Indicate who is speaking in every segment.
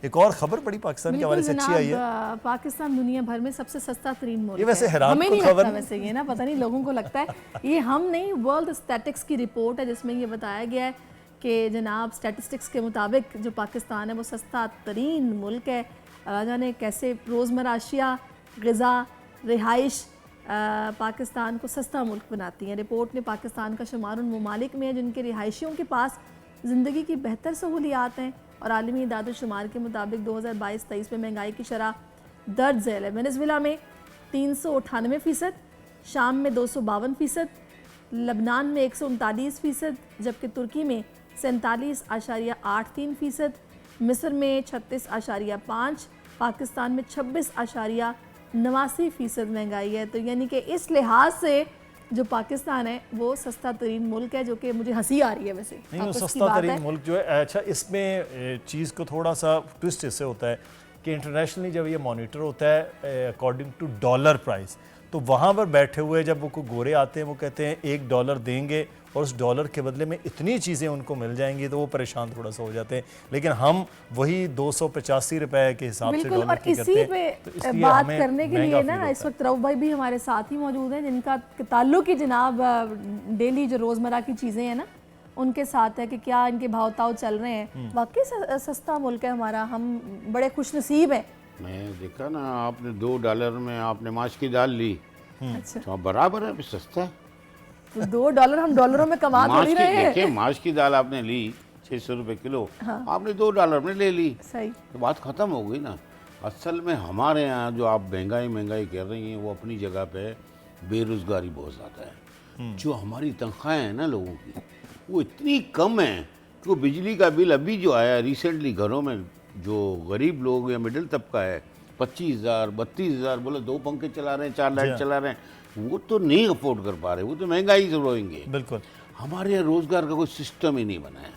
Speaker 1: एक और खबर बड़ी पाकिस्तान के हवाले से अच्छी आई है।
Speaker 2: पाकिस्तान दुनिया भर में सबसे सस्ता तरीन मुल्क
Speaker 1: ये वैसे
Speaker 2: है।
Speaker 1: हैरान
Speaker 2: हमें नहीं
Speaker 1: खबर
Speaker 2: लगता वैसे, ये ना पता नहीं लोगों को लगता है, ये हम नहीं, वर्ल्ड स्टैटिस्टिक्स की रिपोर्ट है जिसमें ये बताया गया है कि जनाब स्टैटिस्टिक्स के मुताबिक जो पाकिस्तान है वो सस्ता तरीन मुल्क है। जाने कैसे रोज़मर्रा अशिया, ग़िज़ा, रिहाइश पाकिस्तान को सस्ता मुल्क बनाती हैं। रिपोर्ट में पाकिस्तान का शुमार उन ममालिक में है जिनके रिहायशियों के पास ज़िंदगी की बेहतर सहूलियात हैं और आलमी इदाद-ओ-शुमार के मुताबिक 2022-23 में महंगाई की शरह दर्ज झेल है। वेनेज़ुएला में 398%, शाम में 252%, लबनान में 139%, जबकि तुर्की में 47.83%, मिस्र में 36.5%, पाकिस्तान में 26.89% महंगाई है। तो यानी कि इस लिहाज से जो पाकिस्तान है वो सस्ता तरीन मुल्क है, जो कि मुझे हंसी आ रही है वैसे।
Speaker 1: नहीं, वो सस्ता तरीन मुल्क जो है, अच्छा इसमें चीज़ को थोड़ा सा ट्विस्ट इससे होता है कि इंटरनेशनली जब ये मॉनिटर होता है अकॉर्डिंग टू डॉलर प्राइस, तो वहाँ पर बैठे हुए जब वो कोई गोरे आते हैं वो कहते हैं $1 देंगे और उस डॉलर के बदले में इतनी चीज़ें उनको मिल जाएंगी, तो वो परेशान थोड़ा सा हो जाते हैं। लेकिन हम वही 285 रुपए के हिसाब से डॉलर की करते हैं। तो
Speaker 2: इसी पे बात करने के लिए ना इस वक्त रऊफ भाई भी हमारे साथ ही मौजूद हैं, जिनका ताल्लुक ही जनाब डेली जो रोज़मर्रा की चीज़ें हैं ना उनके साथ है कि क्या इनके भाव ताव चल रहे हैं। वाकई सस्ता मुल्क है हमारा, हम बड़े खुश नसीब हैं।
Speaker 3: मैं देखा ना, आपने $2 में आपने माश की दाल ली,
Speaker 2: अच्छा
Speaker 3: तो बराबर है, सस्ता है।
Speaker 2: तो $2 हम डॉलरों में कमा थोड़ी रहे हैं।
Speaker 3: देखिए माश की दाल आपने ली 600 रुपए किलो, हाँ। आपने $2 में ले ली,
Speaker 2: सही,
Speaker 3: तो बात खत्म हो गई ना। असल में हमारे यहाँ जो आप महंगाई कर रही हैं वो अपनी जगह पे बेरोजगारी बहुत ज़्यादा है। जो हमारी तनख्वाहें हैं ना लोगों की वो इतनी कम है कि वो बिजली का बिल अभी जो आया रिसेंटली, घरों में जो गरीब लोग या मिडिल तबका है 25,000 32,000, बोले 2 पंखे चला रहे हैं, 4 लाइट चला रहे हैं, वो तो नहीं अफोर्ड कर पा रहे, वो तो महंगाई से रोएंगे।
Speaker 1: बिल्कुल,
Speaker 3: हमारे यहाँ रोज़गार का कोई सिस्टम ही नहीं बना है।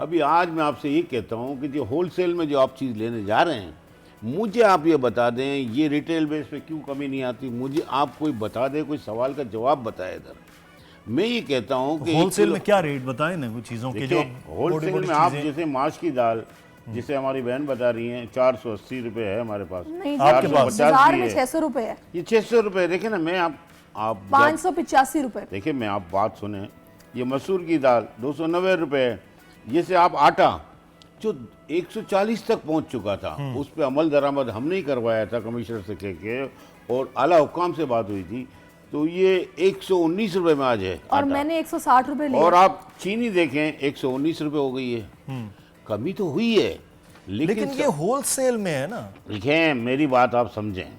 Speaker 3: अभी आज मैं आपसे ये कहता हूँ कि जो होलसेल में जो आप चीज़ लेने जा रहे हैं, मुझे आप ये बता दें ये रिटेल बेस पे क्यों कमी नहीं आती, मुझे आप कोई बता दें, कोई सवाल का जवाब बताए इधर। मैं ये कहता हूँ कि
Speaker 1: होलसेल में क्या रेट बताएं ना, कुछ चीज़ों के जो
Speaker 3: होलसेल में आप जैसे माश की दाल, जिसे हमारी बहन बता रही हैं 480 रुपए है हमारे पास,
Speaker 2: नहीं आपके पास बाजार में 600 रुपए है,
Speaker 3: ये 600 रुपए। देखे ना, मैं आप
Speaker 2: 585 रुपए।
Speaker 3: देखिए मैं आप बात सुने, ये मसूर की दाल 290 रुपए है। जैसे आप आटा जो 140 तक पहुंच चुका था, उस पर अमल दरामद हमने ही करवाया था कमिश्नर से कह के, और आला हुकाम से बात हुई थी, तो ये 119 रुपए में आज है
Speaker 2: और मैंने 160 रुपए लिया।
Speaker 3: और आप चीनी देखें 119 रुपए हो गई है। कमी तो हुई है,
Speaker 1: लेकिन ये होलसेल में है ना।
Speaker 3: देखिए मेरी बात आप समझें,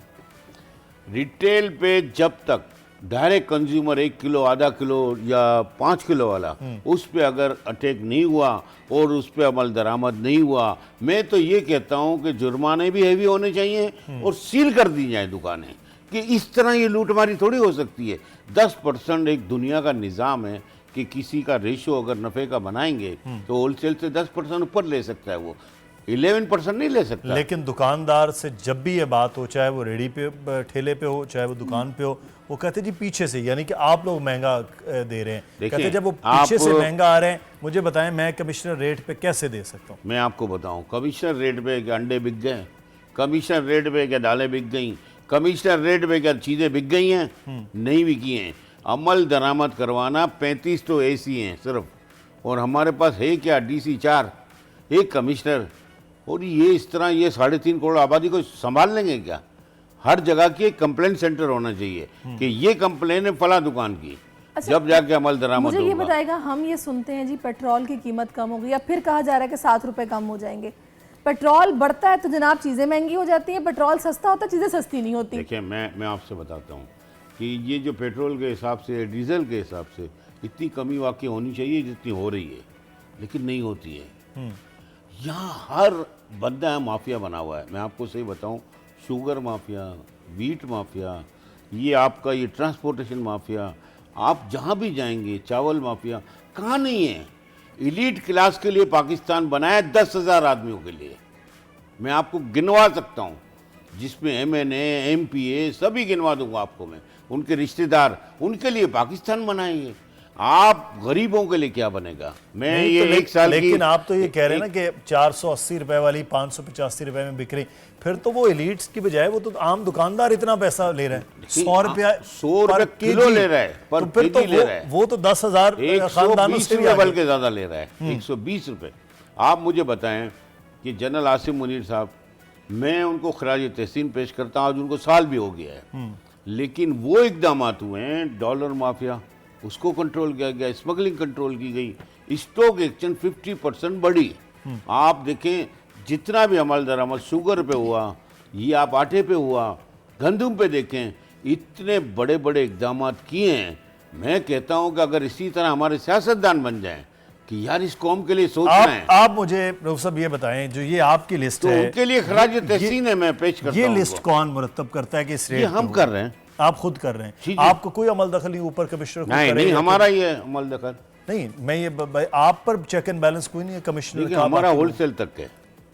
Speaker 3: रिटेल पे जब तक डायरेक्ट कंज्यूमर 1 किलो, आधा किलो या 5 किलो वाला उस पे अगर अटैक नहीं हुआ और उस पे अमल दरामद नहीं हुआ, मैं तो ये कहता हूँ कि जुर्माने भी हैवी होने चाहिए और सील कर दी जाए दुकानें, कि इस तरह ये लूटमारी थोड़ी हो सकती है। 10% एक दुनिया का निज़ाम है कि किसी का रेशो अगर नफ़े का बनाएंगे तो होलसेल से 10% ऊपर ले सकता है, वो 11% नहीं ले सकता।
Speaker 1: लेकिन दुकानदार से जब भी ये बात हो, चाहे वो रेडी पे ठेले पे हो, चाहे वो दुकान पे हो, वो कहते जी पीछे से, यानी कि आप लोग महंगा दे रहे हैं। कहते जब वो पीछे से महंगा आ रहे हैं, मुझे बताएं मैं कमिश्नर रेट पे कैसे दे सकता हूँ?
Speaker 3: मैं आपको बताऊँ, कमिश्नर रेट पे क्या अंडे बिक गए, कमिश्नर रेट पे क्या दालें बिक गई, कमिश्नर रेट पे क्या चीज़ें बिक गई हैं? नहीं बिकी हैं। अमल दरामद करवाना 35 तो ऐसी हैं सिर्फ, और हमारे पास है क्या DC 4, एक कमिश्नर, और ये इस तरह ये 3.5 करोड़ आबादी को संभाल लेंगे क्या? हर जगह की एक कंप्लेंट सेंटर होना चाहिए कि ये कंप्लेन है फला दुकान की। अच्छा, जब जाके अमल दरामद होगा।
Speaker 2: मुझे ये बताएगा, हम ये सुनते हैं जी पेट्रोल की कीमत कम हो गई, या फिर कहा जा रहा है कि 7 रुपए कम हो जाएंगे। पेट्रोल बढ़ता है तो जनाब चीज़ें महंगी हो जाती हैं, पेट्रोल सस्ता होता है चीज़ें सस्ती नहीं होती।
Speaker 3: देखिए मैं आपसे बताता हूँ कि ये जो पेट्रोल के हिसाब से, डीजल के हिसाब से इतनी कमी वाकई होनी चाहिए जितनी हो रही है, लेकिन नहीं होती है। यहाँ हर बंदा माफिया बना हुआ है। मैं आपको सही बताऊँ, शुगर माफिया, वीट माफिया, ये आपका ये ट्रांसपोर्टेशन माफिया, आप जहाँ भी जाएंगे, चावल माफिया, कहाँ नहीं है। एलीट क्लास के लिए पाकिस्तान बनाया 10,000 आदमियों के लिए, मैं आपको गिनवा सकता हूँ, जिसमें MNA, MPA सभी गिनवा दूंगा आपको मैं, उनके रिश्तेदार, उनके लिए पाकिस्तान बनाएंगे। आप गरीबों के लिए क्या बनेगा? मैं
Speaker 1: नहीं
Speaker 3: ये
Speaker 1: तो
Speaker 3: एक साल की,
Speaker 1: लेकिन आप तो ये कह रहे हैं ना कि 480 रुपए वाली 585 रुपए में बिक रही, फिर तो वो एलिट्स की बजाय वो तो आम दुकानदार इतना पैसा ले रहा है, 100 रुपया
Speaker 3: 100 रुपए
Speaker 1: पर
Speaker 3: किलो
Speaker 1: केजी।
Speaker 3: ले रहा है, पर
Speaker 1: तो फिर तो
Speaker 3: केजी ले रहा है।
Speaker 1: वो तो 10,000 खानदानों
Speaker 3: 120
Speaker 1: से भी
Speaker 3: रुपए
Speaker 1: आगे।
Speaker 3: बल्कि ज्यादा ले रहा है, 120 रुपए। आप मुझे बताएं कि जनरल आसिम मुनीर साहब, मैं उनको खराज तहसीन पेश करता हूं, आज उनको साल भी हो गया है, लेकिन वो इकदाम हुए हैं, डॉलर माफिया उसको कंट्रोल किया गया, स्मगलिंग कंट्रोल की गई, स्टॉक एक्सचेंज 50% बढ़ी। आप देखें जितना भी अमल दरामद शुगर पे हुआ, ये आप आटे पे हुआ, गंदम पे देखें, इतने बड़े बड़े इकदाम किए हैं। मैं कहता हूं कि अगर इसी तरह हमारे सियासतदान बन जाएं कि यार इस कौम के लिए सोचना है,
Speaker 1: आप मुझे रऊफ साहब ये बताएं, जो ये आपकी लिस्ट
Speaker 3: तो
Speaker 1: है,
Speaker 3: उनके लिए खराज तहसीन है, मैं पेश करता
Speaker 1: ये
Speaker 3: हूं
Speaker 1: लिस्ट
Speaker 3: उनको।
Speaker 1: कौन मुरतब करता है कि इस
Speaker 3: ये
Speaker 1: रेट
Speaker 3: हम
Speaker 1: पे
Speaker 3: कर
Speaker 1: हो?
Speaker 3: रहे हैं।
Speaker 1: आप खुद कर रहे
Speaker 3: जी,
Speaker 1: हैं,
Speaker 3: जी।
Speaker 1: आपको कोई अमल दखल नहीं ऊपर कमिश्नर को
Speaker 3: नहीं
Speaker 1: करे
Speaker 3: नहीं,
Speaker 1: या
Speaker 3: हमारा ही है अमल दखल।
Speaker 1: नहीं, मैं ये आप पर चेक एंड बैलेंस कोई नहीं है, कमिश्नर
Speaker 3: देखिए
Speaker 1: का
Speaker 3: हमारा होलसेल तक है,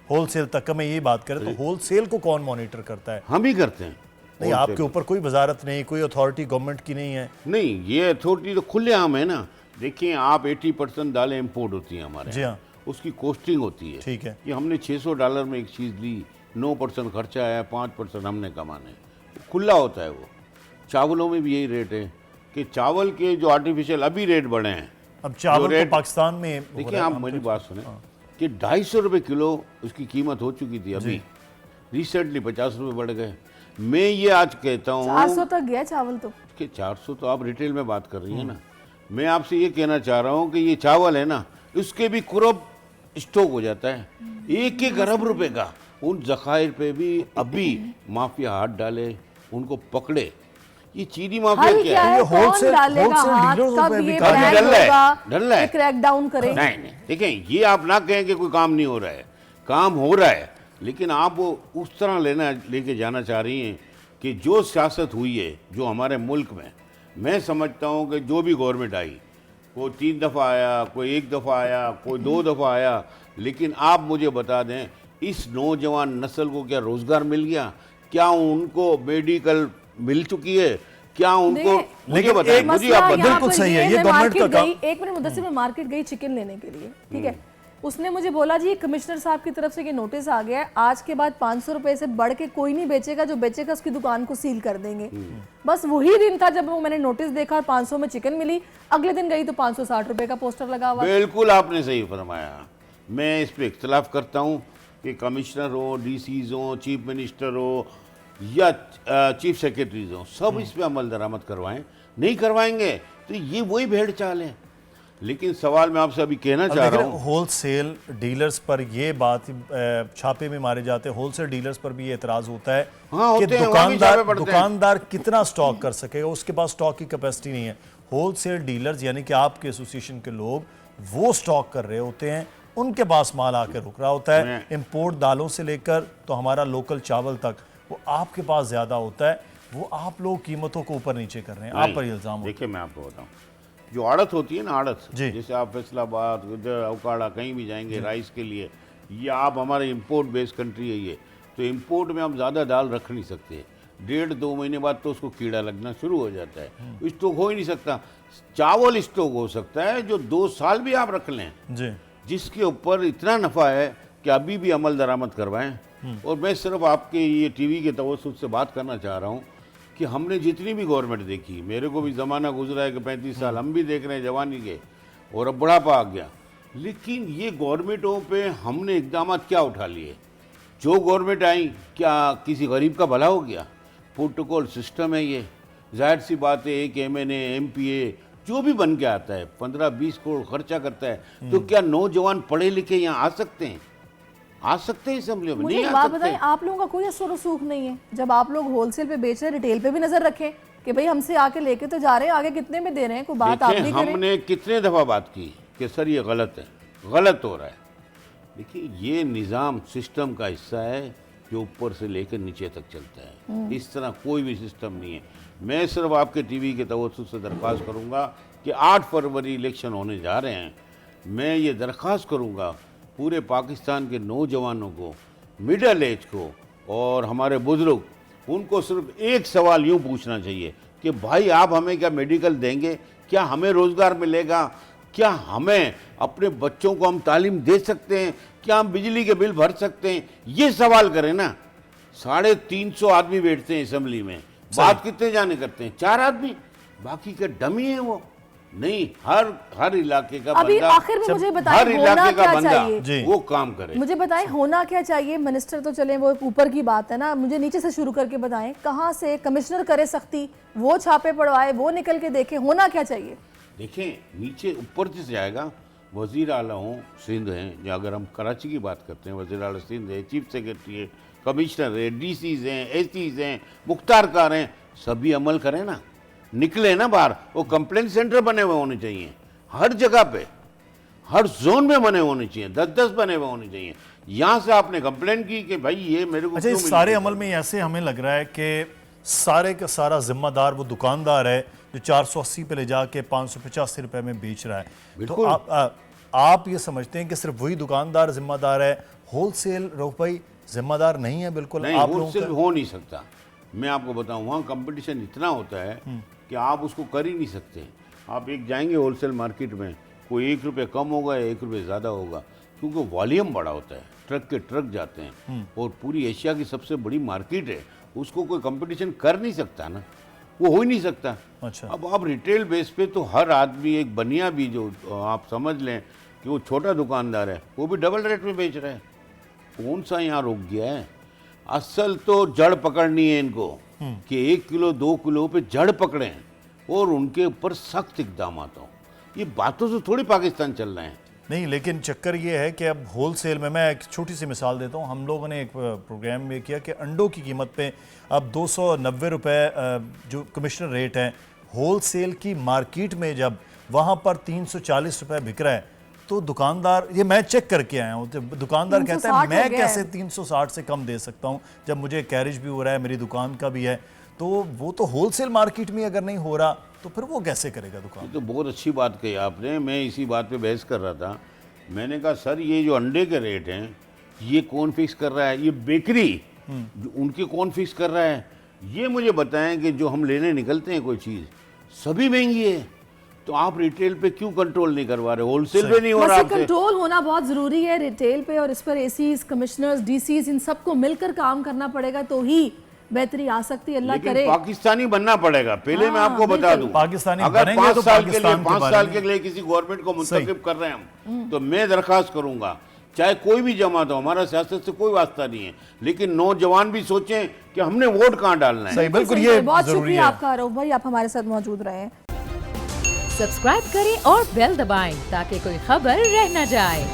Speaker 1: होलसेल तक का मैं ये बात करें तो होलसेल को कौन मॉनिटर करता है?
Speaker 3: हम ही करते हैं।
Speaker 1: नहीं, आपके ऊपर कोई वजारत नहीं, कोई अथॉरिटी गवर्नमेंट की नहीं है।
Speaker 3: नहीं, ये अथॉरिटी तो खुलेआम है ना। देखिए आप 80% दालें इंपोर्ट होती हैं हमारे
Speaker 1: जी हाँ,
Speaker 3: उसकी कॉस्टिंग होती है।
Speaker 1: ठीक है।
Speaker 3: कि हमने $600 में एक चीज़ ली, 9% खर्चा आया, 5% हमने कमाने, खुला होता है वो। चावलों में भी यही रेट है कि चावल के जो आर्टिफिशियल अभी रेट बढ़े हैं,
Speaker 1: अब चावल
Speaker 3: रेट-
Speaker 1: तो पाकिस्तान में हो
Speaker 3: देखिए
Speaker 1: रहा है,
Speaker 3: आप मेरी बात सुने कि 250 रुपये किलो उसकी कीमत हो चुकी थी, अभी रिसेंटली 50 रुपये बढ़ गए। मैं ये आज कहता हूँ
Speaker 2: 400 तक गया चावल तो।
Speaker 3: कि 400 तो आप रिटेल में बात कर रही हैं ना, मैं आपसे ये कहना चाह रहा हूँ कि ये चावल है ना, उसके भी कुरब स्टॉक हो जाता है, 1-1 अरब रुपए का। उन जखायर पे भी अभी माफिया हाथ डाले, उनको पकड़े। ये चीनी माफिया
Speaker 2: हल
Speaker 3: क्या
Speaker 2: क्या
Speaker 3: है?
Speaker 2: है,
Speaker 1: ये
Speaker 2: कौन
Speaker 1: wholesale-
Speaker 2: डालेगा
Speaker 1: wholesale
Speaker 2: हाथ,
Speaker 1: dealers
Speaker 2: कब
Speaker 1: पे भी
Speaker 2: ये
Speaker 1: काफी
Speaker 2: प्लान
Speaker 3: डल रहा है,
Speaker 2: होगा
Speaker 3: डल रहा है।
Speaker 2: कि क्रैकडाउन करे?
Speaker 3: नहीं नहीं, देखें ये आप ना कहें कि कोई काम नहीं हो रहा है, काम हो रहा है, लेकिन आप वो उस तरह लेके जाना चाह रही हैं कि जो सियासत हुई है जो हमारे मुल्क में, मैं समझता हूँ कि जो भी गवर्नमेंट आई, कोई 3 दफ़ा आया, कोई 1 दफ़ा आया, कोई 2 दफ़ा आया, लेकिन आप मुझे बता दें इस नौजवान नस्ल को क्या रोज़गार मिल गया? क्या उनको मेडिकल मिल चुकी है? क्या उनको, मुझे
Speaker 1: लेकिन
Speaker 3: बताएं,
Speaker 1: एक
Speaker 3: मुझे
Speaker 2: मसला
Speaker 3: आप
Speaker 2: यहाँ
Speaker 3: बताएं।
Speaker 1: बिल्कुल
Speaker 2: पर
Speaker 1: सही है, ये
Speaker 2: मैं
Speaker 1: गवर्नमेंट
Speaker 2: मार्केट
Speaker 1: का
Speaker 2: गई, एक मिनट मुद्दस्सिर, मैं मार्केट गई चिकन लेने के लिए, ठीक है, उसने मुझे बोला जी कमिश्नर साहब की तरफ से ये नोटिस आ गया है, आज के बाद 500 रुपए से बढ़ के कोई नहीं बेचेगा, जो बेचेगा उसकी दुकान को सील कर देंगे। बस वही दिन था जब वो मैंने नोटिस देखा और 500 में चिकन मिली, अगले दिन गई तो 560 रुपए का पोस्टर लगा हुआ।
Speaker 3: बिल्कुल आपने सही फरमाया। मैं इस पे इख्तलाफ करता हूँ कि कमिश्नर हो, डीसीज हो, चीफ मिनिस्टर हो या चीफ सेक्रेटरीज हो, सब इस पे अमल दरामद करवाएं। नहीं करवाएंगे तो ये वही भेड़ चाल है। लेकिन सवाल मैं आपसे अभी कहना चाह रहा हूँ,
Speaker 1: होलसेल डीलर्स पर ये बात छापे में मारे जाते हैं, होलसेल डीलर्स पर भी ये एतराज होता है
Speaker 3: हाँ,
Speaker 1: कि
Speaker 3: होते हैं, वहाँ भी छापे पड़ते हैं।
Speaker 1: दुकानदार कितना स्टॉक कर सकेगा, उसके पास स्टॉक की कैपेसिटी नहीं है। होलसेल डीलर्स यानी कि आपके एसोसिएशन के लोग वो स्टॉक कर रहे होते हैं, उनके पास माल आकर रुक रहा होता है। इंपोर्ट दालों से लेकर तो हमारा लोकल चावल तक वो आपके पास ज्यादा होता है, वो आप लोग कीमतों को ऊपर नीचे कर रहे हैं, आप पर इल्जाम होता है।
Speaker 3: देखिए मैं आपको बताऊँ, जो आड़त होती है ना, आड़त,
Speaker 1: जी।
Speaker 3: जैसे आप फैसलाबाद, उधर अवकाड़ा कहीं भी जाएंगे राइस के लिए, ये आप हमारे इंपोर्ट बेस्ड कंट्री है ये, तो इंपोर्ट में हम ज़्यादा दाल रख नहीं सकते। 1.5-2 महीने बाद तो उसको कीड़ा लगना शुरू हो जाता है, स्टॉक हो ही नहीं सकता। चावल स्टॉक हो सकता है जो 2 साल भी आप रख लें,
Speaker 1: जी,
Speaker 3: जिसके ऊपर इतना नफ़ा है कि अभी भी अमल दरामद करवाएं। और मैं सिर्फ आपके ये टीवी के तवज्जुह से बात करना चाह रहा हूँ कि हमने जितनी भी गवर्नमेंट देखी, मेरे को भी ज़माना गुजरा है कि 35 साल हम भी देख रहे हैं जवानी के, और अब बुढ़ापा आ गया, लेकिन ये गवर्नमेंटों पे हमने इकदाम क्या उठा लिए? जो गवर्नमेंट आई, क्या किसी गरीब का भला हो गया? प्रोटोकॉल सिस्टम है ये, जाहिर सी बात है, एक MNA MPA जो भी बन के आता है 15-20 करोड़ खर्चा करता है, तो क्या नौजवान पढ़े लिखे यहाँ आ सकते हैं? आ सकते हैं असेंबली में?
Speaker 2: मुझे
Speaker 3: नहीं
Speaker 2: एक
Speaker 3: आ
Speaker 2: बात
Speaker 3: सकते।
Speaker 2: बताएं, आप लोगों का कोई असर रसूख नहीं है जब आप लोग होलसेल पे बेच रहे हैं, रिटेल पे भी नजर रखें कि भाई हमसे आके लेके तो जा रहे हैं, आगे कितने में दे रहे हैं, कोई बात आप
Speaker 3: देखें,
Speaker 2: भी करें।
Speaker 3: हमने कितने दफ़ा बात की कि सर ये गलत है, गलत हो रहा है। देखिए ये निज़ाम सिस्टम का हिस्सा है जो ऊपर से लेकर नीचे तक चलता है, इस तरह कोई भी सिस्टम नहीं है। मैं सिर्फ आपके टीवी के तवज्जुह से दरख्वास्त करूंगा कि 8 फरवरी इलेक्शन होने जा रहे हैं, मैं ये दरख्वास्त करूंगा पूरे पाकिस्तान के नौजवानों को, मिडल एज को और हमारे बुजुर्ग, उनको सिर्फ एक सवाल यूँ पूछना चाहिए कि भाई आप हमें क्या मेडिकल देंगे? क्या हमें रोजगार मिलेगा? क्या हमें अपने बच्चों को हम तालीम दे सकते हैं? क्या हम बिजली के बिल भर सकते हैं? ये सवाल करें ना। 350 आदमी बैठते हैं असेंबली में, बात कितने जाने करते हैं? 4 आदमी, बाकी के डमी है वो। नहीं, हर इलाके का
Speaker 2: अभी
Speaker 3: बंदा,
Speaker 2: आखिर में मुझे बताएं
Speaker 3: हर
Speaker 2: होना
Speaker 3: इलाके का
Speaker 2: क्या
Speaker 3: बंदा
Speaker 2: चाहिए?
Speaker 3: वो काम करे।
Speaker 2: मुझे बताएं होना क्या चाहिए? मिनिस्टर तो चले वो ऊपर की बात है ना, मुझे नीचे से शुरू करके बताएं। कहाँ से कमिश्नर करे सख्ती, वो छापे पड़वाए, वो निकल के देखे, होना क्या चाहिए?
Speaker 3: देखें, नीचे ऊपर से जाएगा। वजीर आला हों, सिंध हैं, या अगर हम कराची की बात करते हैं, वजीर आला सिंध है, चीफ सेक्रेटरी है, कमिश्नर है, डीसीज हैं, एसडीज हैं, मुख्तारकार हैं, सभी अमल करें ना, निकले ना बाहर। वो कंप्लेंट सेंटर बने हुए होने चाहिए हर जगह पे, हर जोन में बने होने चाहिए, 10-10 बने हुए होने चाहिए। यहाँ से आपने कंप्लेंट की कि भाई ये मेरे को
Speaker 1: अच्छा,
Speaker 3: क्यों
Speaker 1: इस
Speaker 3: मिली
Speaker 1: सारे
Speaker 3: है?
Speaker 1: अमल में ऐसे हमें लग रहा है कि सारे का सारा जिम्मेदार वो दुकानदार है जो 480 पे ले जाके 585 रुपए में बेच रहा है। तो
Speaker 3: बिल्कुल।
Speaker 1: आप ये समझते हैं कि सिर्फ वही दुकानदार जिम्मेदार है, होलसेल रुपये जिम्मेदार नहीं है? बिल्कुल
Speaker 3: नहीं,
Speaker 1: आप लोगों
Speaker 3: होलसेल
Speaker 1: का
Speaker 3: हो नहीं सकता। मैं आपको बताऊं, वहाँ कंपटीशन इतना होता है कि आप उसको कर ही नहीं सकते। आप एक जाएंगे होलसेल मार्केट में, कोई 1 रुपये कम होगा या 1 रुपये ज़्यादा होगा, क्योंकि वॉल्यूम बड़ा होता है, ट्रक के ट्रक जाते हैं, और पूरी एशिया की सबसे बड़ी मार्केट है, उसको कोई कंपटीशन कर नहीं सकता ना, वो हो ही नहीं सकता।
Speaker 1: अच्छा।
Speaker 3: अब आप रिटेल बेस पे तो हर आदमी, एक बनिया भी जो आप समझ लें कि वो छोटा दुकानदार है, वो भी डबल रेट में बेच रहा है। कौन सा यहाँ रुक गया है? असल तो जड़ पकड़नी है इनको कि 1 किलो 2 किलो पे जड़ पकड़े और उनके ऊपर सख्त इकदाम हो। ये बातों से थोड़ी पाकिस्तान चल रहे हैं।
Speaker 1: नहीं, लेकिन चक्कर ये है कि अब होलसेल में, मैं एक छोटी सी मिसाल देता हूँ, हम लोगों ने एक प्रोग्राम में किया कि अंडों की कीमत पे अब 290 रुपये जो कमिश्नर रेट है, होलसेल की मार्केट में जब वहाँ पर 340 रुपये बिक रहा है, तो दुकानदार, ये मैं चेक करके आया हूँ, तो दुकानदार कहता है
Speaker 2: 360
Speaker 1: मैं
Speaker 2: हो गया
Speaker 1: कैसे
Speaker 2: है।
Speaker 1: 360 से कम दे सकता हूँ जब मुझे कैरेज भी हो रहा है, मेरी दुकान का भी है। तो वो तो होलसेल मार्केट में अगर नहीं हो रहा तो फिर वो कैसे करेगा दुकान?
Speaker 3: ये तो बहुत अच्छी बात कही आपने। मैं इसी बात पे बहस कर रहा था। मैंने कहा सर, ये जो अंडे के रेट हैं, ये कौन फिक्स कर रहा है? ये बेकरी जो उनके कौन फिक्स कर रहा है? ये मुझे बताएं कि जो हम लेने निकलते हैं कोई चीज़, सभी महंगी है, तो आप रिटेल पे क्यों कंट्रोल नहीं करवा रहे? होलसेल पे नहीं हो रहा
Speaker 2: वैसे
Speaker 3: आपसे?
Speaker 2: कंट्रोल होना बहुत जरूरी है रिटेल पे, और इस पर एसीज, कमिश्नर्स, डीसीज, इन सबको मिलकर काम करना पड़ेगा, तो ही बेहतरी आ सकती है। अल्लाह
Speaker 3: लेकिन
Speaker 2: करे।
Speaker 3: पाकिस्तानी बनना पड़ेगा पहले। मैं आपको बता दूं,
Speaker 1: पाकिस्तानी
Speaker 3: अगर
Speaker 1: बनेंगे
Speaker 3: 5
Speaker 1: तो
Speaker 3: साल के लिए
Speaker 1: पाकिस्तान के
Speaker 3: 5
Speaker 1: बारे
Speaker 3: साल
Speaker 1: में-
Speaker 3: के लिए किसी गवर्नमेंट को मुंतखब कर रहे हैं हम, तो मैं दरखास्त करूंगा, चाहे कोई भी जमात हो, हमारा सियासत से कोई वास्ता नहीं है, लेकिन नौजवान भी सोचें कि हमने वोट कहाँ डालना है।
Speaker 1: सही, बिल्कुल,
Speaker 2: सही
Speaker 1: ये
Speaker 2: है। बहुत
Speaker 1: जरूरी
Speaker 2: शुक्रिया
Speaker 1: है।
Speaker 2: आपका आरोप भाई, आप हमारे साथ मौजूद रहे।
Speaker 4: सब्सक्राइब करें और बेल दबाएं ताकि कोई खबर रह न जाए।